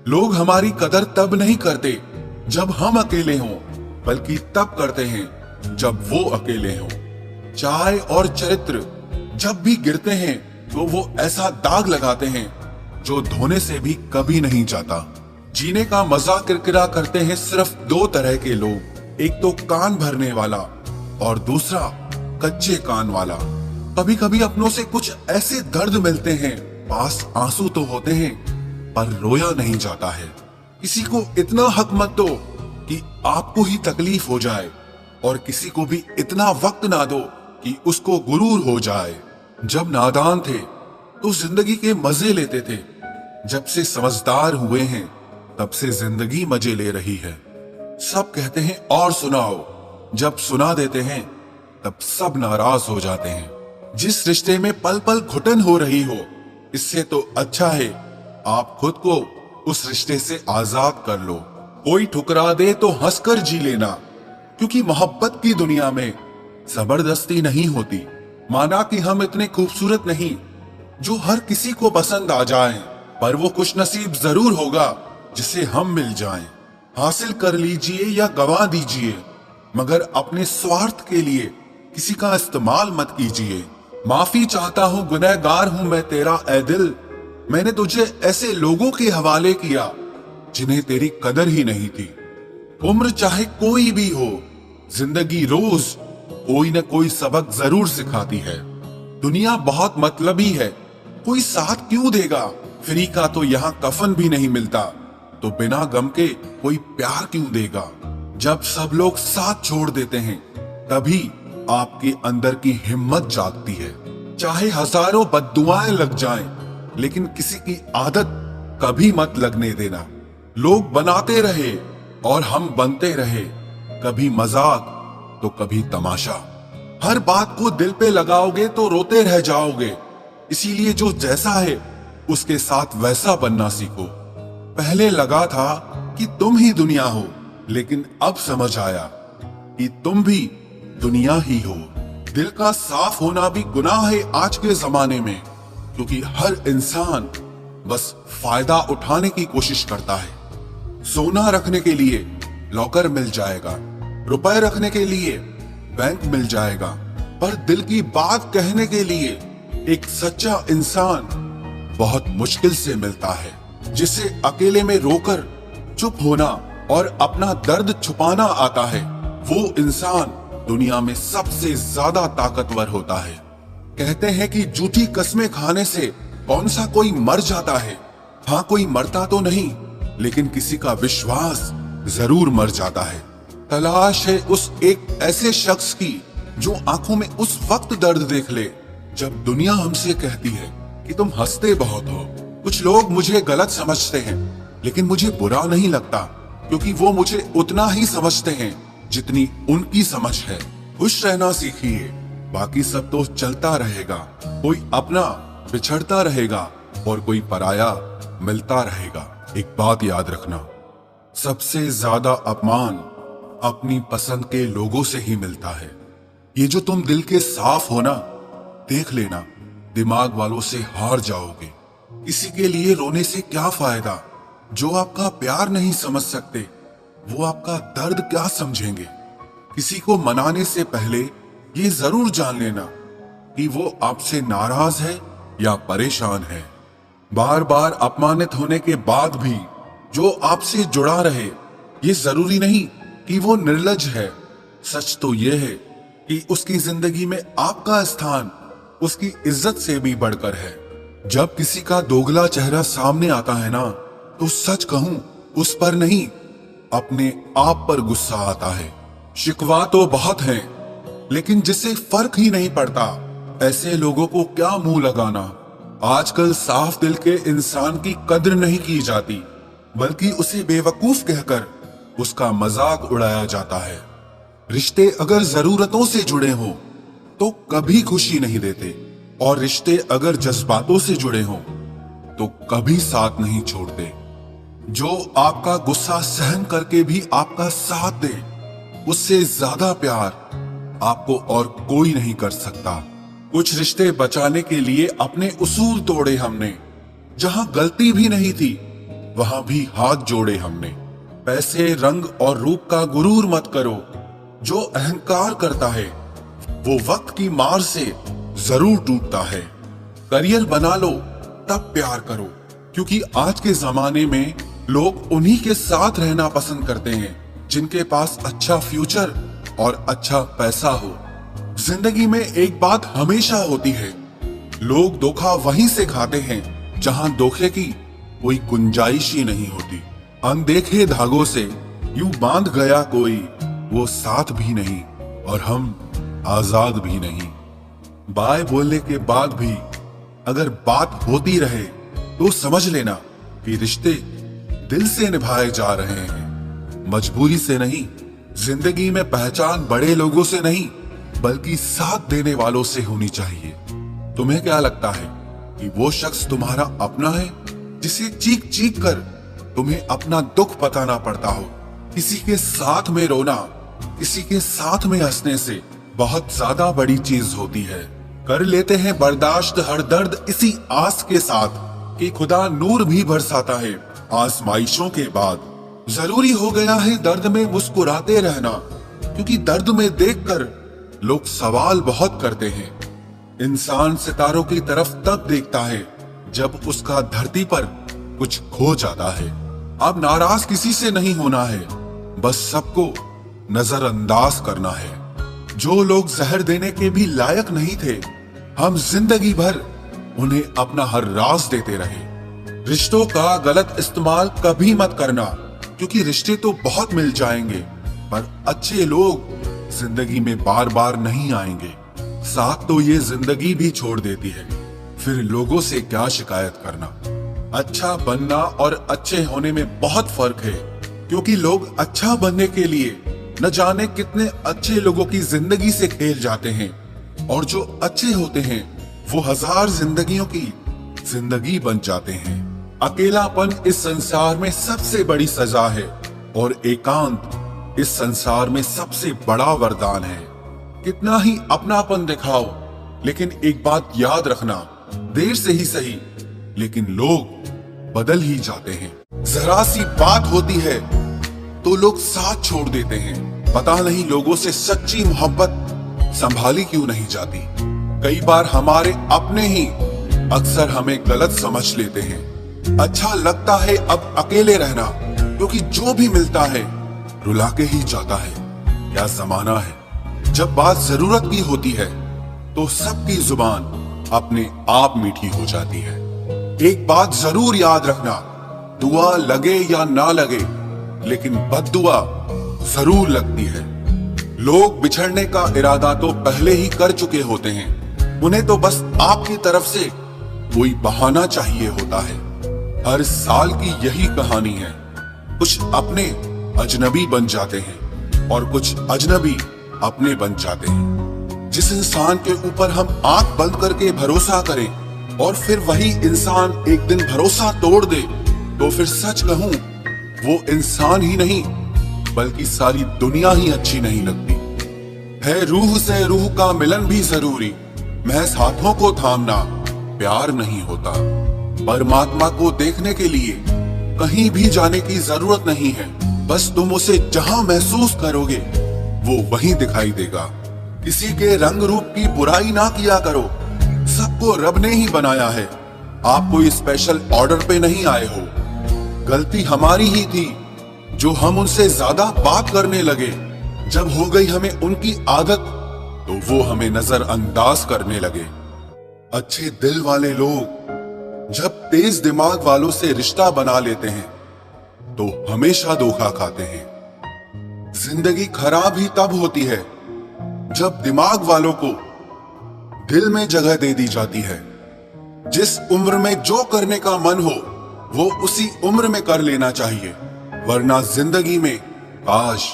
लोग हमारी कदर तब नहीं करते जब हम अकेले हों, बल्कि तब करते हैं जब वो अकेले हों। चाय और चरित्र जब भी गिरते हैं तो वो ऐसा दाग लगाते हैं जो धोने से भी कभी नहीं जाता। जीने का मजा किरकिरा करते हैं सिर्फ दो तरह के लोग, एक तो कान भरने वाला और दूसरा कच्चे कान वाला। कभी कभी अपनों से कुछ ऐसे दर्द मिलते हैं, पास आंसू तो होते हैं पर रोया नहीं जाता है। किसी को इतना हक मत दो कि आपको ही तकलीफ हो जाए, और किसी को भी इतना वक्त ना दो कि उसको गुरूर हो जाए। जब नादान थे तो जिंदगी के मजे लेते थे, जब से समझदार हुए हैं तब से जिंदगी मजे ले रही है। सब कहते हैं और सुनाओ, जब सुना देते हैं तब सब नाराज हो जाते हैं। जिस रिश्ते में पल पल घुटन हो रही हो, इससे तो अच्छा है आप खुद को उस रिश्ते से आजाद कर लो। कोई ठुकरा दे तो हंसकर जी लेना, क्योंकि मोहब्बत की दुनिया में जबरदस्ती नहीं होती। माना कि हम इतने खूबसूरत नहीं जो हर किसी को पसंद आ जाएं, पर वो खुशनसीब जरूर होगा जिसे हम मिल जाएं। हासिल कर लीजिए या गवा दीजिए, मगर अपने स्वार्थ के लिए किसी का इस्तेमाल मत कीजिए। माफी चाहता हूँ, गुनहगार हूँ मैं तेरा ए दिल। मैंने तुझे ऐसे लोगों के हवाले किया जिन्हें तेरी कदर ही नहीं थी। उम्र चाहे कोई भी हो, जिंदगी रोज कोई न कोई सबक जरूर सिखाती है। दुनिया बहुत मतलबी है, कोई साथ क्यों देगा? फ्री का तो यहाँ कफन भी नहीं मिलता, तो बिना गम के कोई प्यार क्यों देगा? जब सब लोग साथ छोड़ देते हैं तभी आपके अंदर की हिम्मत जागती है। चाहे हजारों बद्दुआएं लग जाएं, लेकिन किसी की आदत कभी मत लगने देना। लोग बनाते रहे और हम बनते रहे, कभी मजाक तो कभी तमाशा। हर बात को दिल पे लगाओगे तो रोते रह जाओगे। इसीलिए जो जैसा है उसके साथ वैसा बनना सीखो। पहले लगा था कि तुम ही दुनिया हो, लेकिन अब समझ आया कि तुम भी दुनिया ही हो। दिल का साफ होना भी गुनाह है आज के जमाने में, क्योंकि हर इंसान बस फायदा उठाने की कोशिश करता है। सोना रखने के लिए लॉकर मिल जाएगा, रुपए रखने के लिए बैंक मिल जाएगा, पर दिल की बात कहने के लिए एक सच्चा इंसान बहुत मुश्किल से मिलता है। जिसे अकेले में रोकर चुप होना और अपना दर्द छुपाना आता है, वो इंसान दुनिया में सबसे ज्यादा ताकतवर होता है। कहते हैं कि झूठी कस्में खाने से कौन सा कोई मर जाता है। हाँ, कोई मरता तो नहीं, लेकिन किसी का विश्वास जरूर मर जाता है। तलाश है उस एक ऐसे शख्स की जो आंखों में उस वक्त दर्द देख ले जब दुनिया हमसे कहती है कि तुम हंसते बहुत हो। कुछ लोग मुझे गलत समझते हैं, लेकिन मुझे बुरा नहीं लगता, क्योंकि वो मुझे उतना ही समझते हैं जितनी उनकी समझ है। खुश रहना सीखिए, बाकी सब तो चलता रहेगा। कोई अपना बिछड़ता रहेगा और कोई पराया मिलता रहेगा। एक बात याद रखना, सबसे ज्यादा अपमान अपनी पसंद के लोगों से ही मिलता है। ये जो तुम दिल के साफ हो ना, देख लेना दिमाग वालों से हार जाओगे। किसी के लिए रोने से क्या फायदा? जो आपका प्यार नहीं समझ सकते, वो आपका दर्द क्या समझेंगे? किसी को मनाने से पहले ये जरूर जान लेना कि वो आपसे नाराज है या परेशान है। बार बार अपमानित होने के बाद भी जो आपसे जुड़ा रहे, ये जरूरी नहीं कि वो निर्लज है। सच तो ये है कि उसकी जिंदगी में आपका स्थान उसकी इज्जत से भी बढ़कर है। जब किसी का दोगला चेहरा सामने आता है ना, तो सच कहूं उस पर नहीं, अपने आप पर गुस्सा आता है। शिकवा तो बहुत है, लेकिन जिससे फर्क ही नहीं पड़ता, ऐसे लोगों को क्या मुंह लगाना। आजकल साफ दिल के इंसान की कद्र नहीं की जाती, बल्कि उसे बेवकूफ कहकर उसका मजाक उड़ाया जाता है। रिश्ते अगर जरूरतों से जुड़े हों तो कभी खुशी नहीं देते, और रिश्ते अगर जज्बातों से जुड़े हों तो कभी साथ नहीं छोड़ते। जो आपका गुस्सा सहन करके भी आपका साथ दे, उससे ज्यादा प्यार आपको और कोई नहीं कर सकता। कुछ रिश्ते बचाने के लिए अपने उसूल तोड़े हमने, जहां गलती भी नहीं थी वहां भी हाथ जोड़े हमने। पैसे, रंग और रूप का गुरूर मत करो। जो अहंकार करता है वो वक्त की मार से जरूर टूटता है। करियर बना लो तब प्यार करो, क्योंकि आज के जमाने में लोग उन्हीं के साथ रहना पसंद करते हैं जिनके पास अच्छा फ्यूचर और अच्छा पैसा हो। जिंदगी में एक बात हमेशा होती है, लोग धोखा वहीं से खाते हैं जहां धोखे की कोई गुंजाइश ही नहीं होती। अनदेखे धागों से यूं बांध गया कोई, वो साथ भी नहीं और हम आजाद भी नहीं। बाय बोलने के बाद भी अगर बात होती रहे तो समझ लेना कि रिश्ते दिल से निभाए जा रहे हैं, मजबूरी से नहीं। जिंदगी में पहचान बड़े लोगों से नहीं बल्कि साथ देने वालों से होनी चाहिए। तुम्हें क्या लगता है कि वो शख्स तुम्हारा अपना है जिसे चीख चीख कर तुम्हें अपना दुख बताना पड़ता हो? किसी के साथ में रोना, किसी के साथ में हंसने से बहुत ज्यादा बड़ी चीज होती है। कर लेते हैं बर्दाश्त हर दर्द इसी आस के साथ कि खुदा नूर भी बरसाता है आजमाइशों के बाद। जरूरी हो गया है दर्द में मुस्कुराते रहना, क्योंकि दर्द में देखकर लोग सवाल बहुत करते हैं। इंसान सितारों की तरफ तब देखता है जब उसका धरती पर कुछ खो जाता है। अब नाराज किसी से नहीं होना है, बस सबको नजरअंदाज करना है। जो लोग जहर देने के भी लायक नहीं थे, हम जिंदगी भर उन्हें अपना हर राज देते रहे। रिश्तों का गलत इस्तेमाल कभी मत करना, क्योंकि रिश्ते तो बहुत मिल जाएंगे पर अच्छे लोग जिंदगी में बार बार नहीं आएंगे। साथ तो ये जिंदगी भी छोड़ देती है, फिर लोगों से क्या शिकायत करना। अच्छा बनना और अच्छे होने में बहुत फर्क है, क्योंकि लोग अच्छा बनने के लिए न जाने कितने अच्छे लोगों की जिंदगी से खेल जाते हैं, और जो अच्छे होते हैं वो हजार जिंदगियों की जिंदगी बन जाते हैं। अकेलापन इस संसार में सबसे बड़ी सजा है और एकांत इस संसार में सबसे बड़ा वरदान है। कितना ही अपनापन दिखाओ, लेकिन एक बात याद रखना, देर से ही सही लेकिन लोग बदल ही जाते हैं। जरा सी बात होती है तो लोग साथ छोड़ देते हैं। पता नहीं लोगों से सच्ची मोहब्बत संभाली क्यों नहीं जाती। कई बार हमारे अपने ही अक्सर हमें गलत समझ लेते हैं। अच्छा लगता है अब अकेले रहना, क्योंकि जो भी मिलता है रुला के ही जाता है। क्या जमाना है, जब बात जरूरत की होती है तो सबकी जुबान अपने आप मीठी हो जाती है। एक बात जरूर याद रखना, दुआ लगे या ना लगे लेकिन बद्दुआ जरूर लगती है। लोग बिछड़ने का इरादा तो पहले ही कर चुके होते हैं, उन्हें तो बस आपकी तरफ से कोई बहाना चाहिए होता है। हर साल की यही कहानी है, कुछ अपने अजनबी बन जाते हैं और कुछ अजनबी अपने बन जाते हैं। जिस इंसान के ऊपर हम आंख बंद करके भरोसा करें और फिर वही इंसान एक दिन भरोसा तोड़ दे, तो फिर सच कहूं वो इंसान ही नहीं बल्कि सारी दुनिया ही अच्छी नहीं लगती है। रूह से रूह का मिलन भी जरूरी, महज हाथों को थामना प्यार नहीं होता। परमात्मा को देखने के लिए कहीं भी जाने की जरूरत नहीं है, बस तुम उसे जहां महसूस करोगे वो वहीं दिखाई देगा। किसी के रंग रूप की बुराई ना किया करो, सबको रब ने ही बनाया है। आप कोई स्पेशल ऑर्डर पे नहीं आए हो। गलती हमारी ही थी जो हम उनसे ज्यादा बात करने लगे। जब हो गई हमें उनकी आदत तो वो हमें नजरअंदाज करने लगे। अच्छे दिल वाले लोग जब तेज दिमाग वालों से रिश्ता बना लेते हैं तो हमेशा धोखा खाते हैं। जिंदगी खराब ही तब होती है जब दिमाग वालों को दिल में जगह दे दी जाती है। जिस उम्र में जो करने का मन हो वो उसी उम्र में कर लेना चाहिए, वरना जिंदगी में काश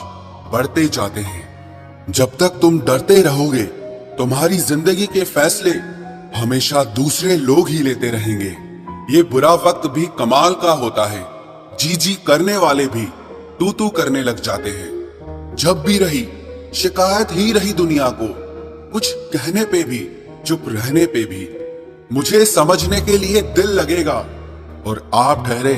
बढ़ते जाते हैं। जब तक तुम डरते रहोगे तुम्हारी जिंदगी के फैसले हमेशा दूसरे लोग ही लेते रहेंगे। ये बुरा वक्त भी कमाल का होता है, जी जी करने वाले भी तू तू करने लग जाते हैं। जब भी रही शिकायत ही रही दुनिया को, कुछ कहने पे भी चुप रहने पे भी। मुझे समझने के लिए दिल लगेगा और आप ठहरे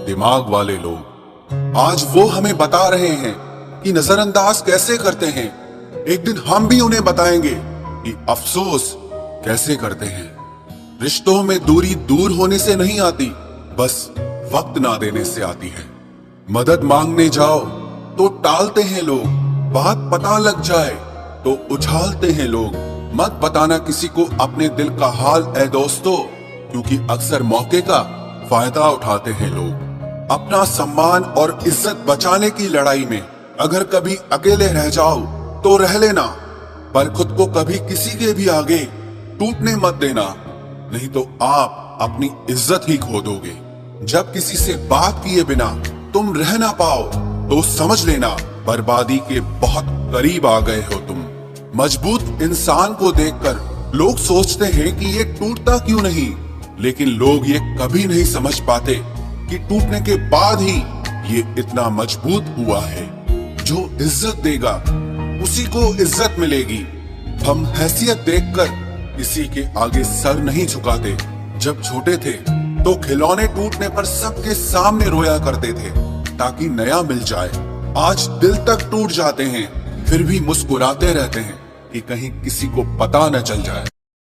दिमाग वाले लोग। आज वो हमें बता रहे हैं कि नजरअंदाज कैसे करते हैं। एक दिन हम भी उन्हें बताएंगे कि अफसोस कैसे करते हैं। रिश्तों में दूरी दूर होने से नहीं आती, बस वक्त ना देने से आती है। मदद मांगने जाओ तो टालते हैं लोग, बात पता लग जाए तो उछालते हैं लोग। मत बताना किसी को अपने दिल का हाल ऐ दोस्तों, क्योंकि अक्सर मौके का फायदा उठाते हैं लोग। अपना सम्मान और इज्जत बचाने की लड़ाई में अगर कभी अकेले रह जाओ तो रह लेना, पर खुद को कभी किसी के भी आगे टूटने मत देना, नहीं तो आप अपनी इज्जत ही खो दोगे। जब किसी से बात किए बिना तुम रह ना पाओ तो समझ लेना बर्बादी के बहुत करीब आ गए हो तुम। मजबूत इंसान को देखकर लोग सोचते हैं कि ये टूटता क्यों नहीं, लेकिन लोग ये कभी नहीं समझ पाते कि टूटने के बाद ही ये इतना मजबूत हुआ है। जो इज्जत देगा उसी को इज्जत मिलेगी। हम हैसियत देखकर किसी के आगे सर नहीं झुकाते। जब छोटे थे तो खिलौने टूटने पर सबके सामने रोया करते थे ताकि नया मिल जाए। आज दिल तक टूट जाते हैं, फिर भी मुस्कुराते रहते हैं कि कहीं किसी को पता न चल जाए।